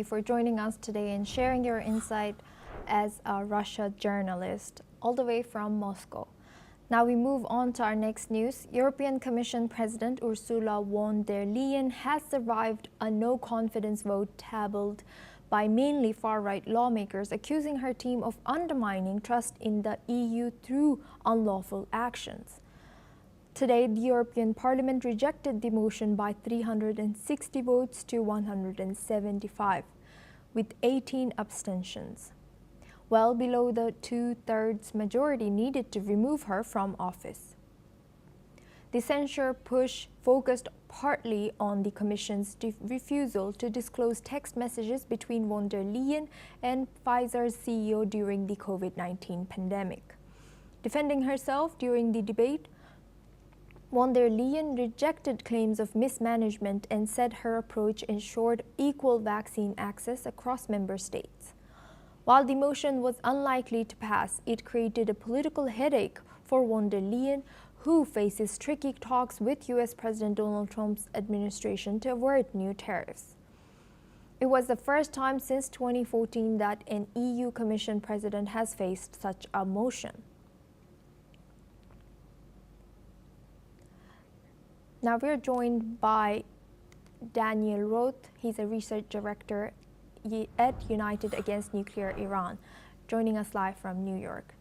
for joining us today and sharing your insight as a Russia journalist, all the way from Moscow. Now we move on to our next news. European Commission President Ursula von der Leyen has survived a no-confidence vote tabled by mainly far-right lawmakers, accusing her team of undermining trust in the EU through unlawful actions. Today, the European Parliament rejected the motion by 360 votes to 175, with 18 abstentions, well below the two-thirds majority needed to remove her from office. The censure push focused partly on the Commission's refusal to disclose text messages between von der Leyen and Pfizer's CEO during the COVID-19 pandemic. Defending herself during the debate, von der Leyen rejected claims of mismanagement and said her approach ensured equal vaccine access across member states. While the motion was unlikely to pass, it created a political headache for von der Leyen, who faces tricky talks with US President Donald Trump's administration to avert new tariffs. It was the first time since 2014 that an EU Commission president has faced such a motion. Now we're joined by Daniel Roth. He's a research director at United Against Nuclear Iran, joining us live from New York.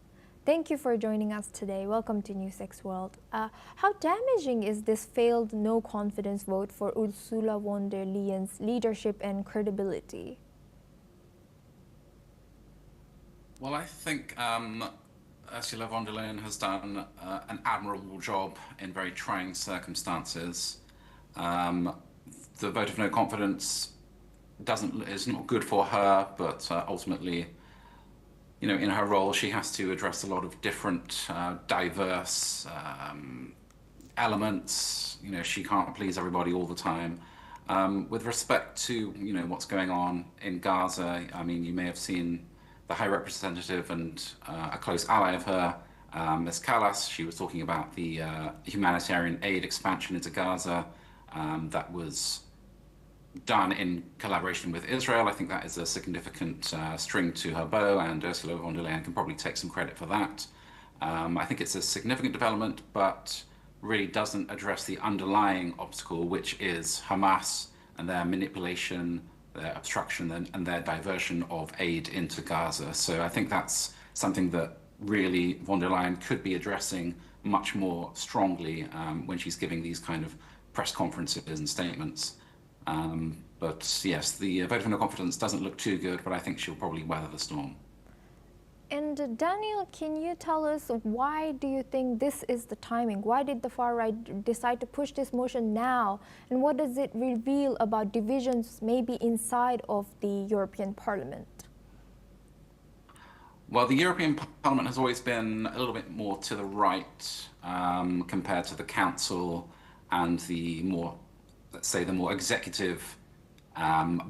Thank you for joining us today. Welcome to NewsX World. How damaging is this failed no-confidence vote for Ursula von der Leyen's leadership and credibility? Well, I think Ursula von der Leyen has done an admirable job in very trying circumstances. The vote of no confidence is not good for her, but ultimately, in her role, she has to address a lot of different, diverse elements. She can't please everybody all the time. With respect to, what's going on in Gaza, you may have seen the High Representative and a close ally of her, Ms. Callas. She was talking about the humanitarian aid expansion into Gaza that was done in collaboration with Israel. I think that is a significant string to her bow, and Ursula von der Leyen can probably take some credit for that. I think it's a significant development, but really doesn't address the underlying obstacle, which is Hamas and their manipulation, their obstruction, and their diversion of aid into Gaza. So I think that's something that really von der Leyen could be addressing much more strongly when she's giving these kind of press conferences and statements. But yes, the vote of no confidence doesn't look too good, but I think she'll probably weather the storm. And Daniel, can you tell us why do you think this is the timing? Why did the far right decide to push this motion now? And what does it reveal about divisions maybe inside of the European Parliament? Well, the European Parliament has always been a little bit more to the right compared to the Council and the more, let's say, the more executive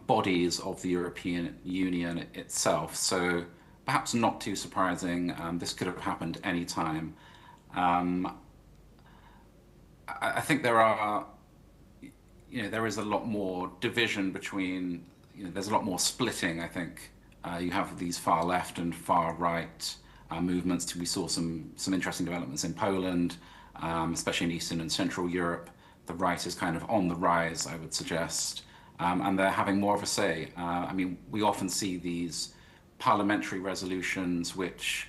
bodies of the European Union itself. So perhaps not too surprising. This could have happened any time. I think there is a lot more division between, there's a lot more splitting, I think. You have these far left and far right movements. We saw some interesting developments in Poland, especially in Eastern and Central Europe. The right is kind of on the rise, I would suggest, and they're having more of a say. We often see these parliamentary resolutions which,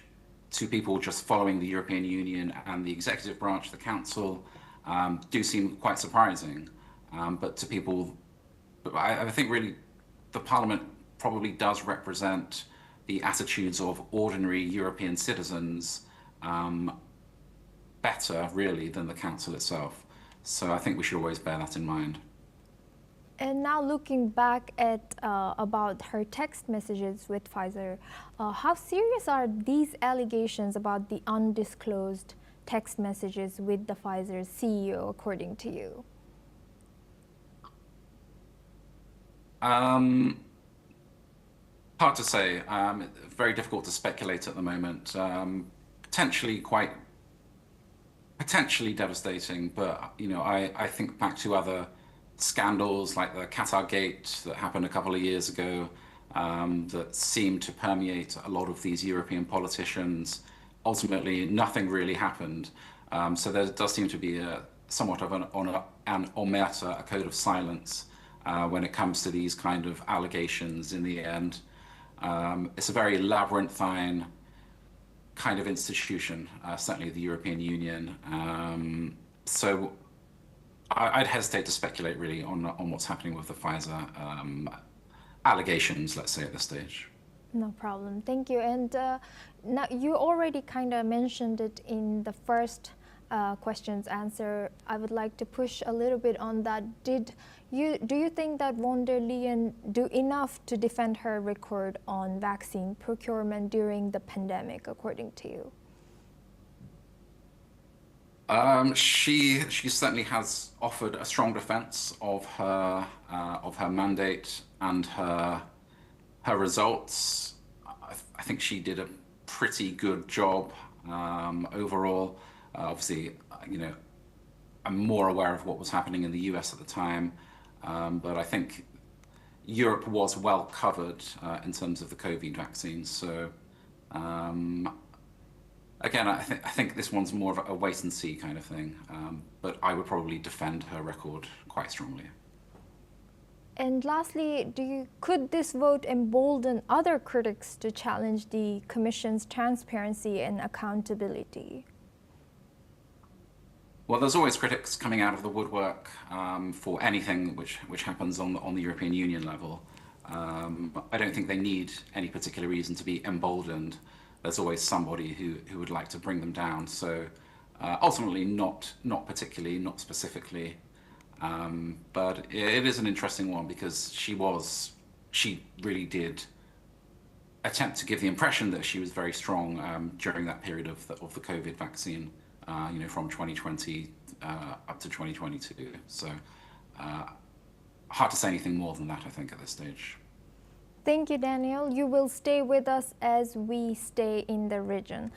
to people just following the European Union and the executive branch, the Council, do seem quite surprising. But to people, I think really the Parliament probably does represent the attitudes of ordinary European citizens better, really, than the Council itself. So I think we should always bear that in mind. And now looking back at about her text messages with Pfizer, how serious are these allegations about the undisclosed text messages with the Pfizer CEO, according to you? Hard to say. Very difficult to speculate at the moment. Potentially devastating, but I think back to other scandals like the Qatar Gate that happened a couple of years ago that seemed to permeate a lot of these European politicians. Ultimately, nothing really happened. So there does seem to be somewhat of an omerta, a code of silence when it comes to these kind of allegations in the end. It's a very labyrinthine kind of institution, certainly the European Union. So I'd hesitate to speculate really on what's happening with the Pfizer allegations, let's say, at this stage. No problem. Thank you. And now you already kind of mentioned it in the first question's answer. I would like to push a little bit on that. Do you think that von der Leyen do enough to defend her record on vaccine procurement during the pandemic, according to you? She certainly has offered a strong defense of her mandate and her results. I think she did a pretty good job overall. Obviously, I'm more aware of what was happening in the US at the time, but I think Europe was well covered in terms of the COVID vaccines. So again, I think this one's more of a wait and see kind of thing, but I would probably defend her record quite strongly. And lastly, could this vote embolden other critics to challenge the Commission's transparency and accountability? Well, there's always critics coming out of the woodwork for anything which happens on the European Union level. I don't think they need any particular reason to be emboldened. There's always somebody who would like to bring them down. So ultimately, not particularly, not specifically. But it is an interesting one because she really did attempt to give the impression that she was very strong during that period of the COVID vaccine, from 2020 up to 2022. So hard to say anything more than that, I think, at this stage. Thank you, Daniel. You will stay with us as we stay in the region.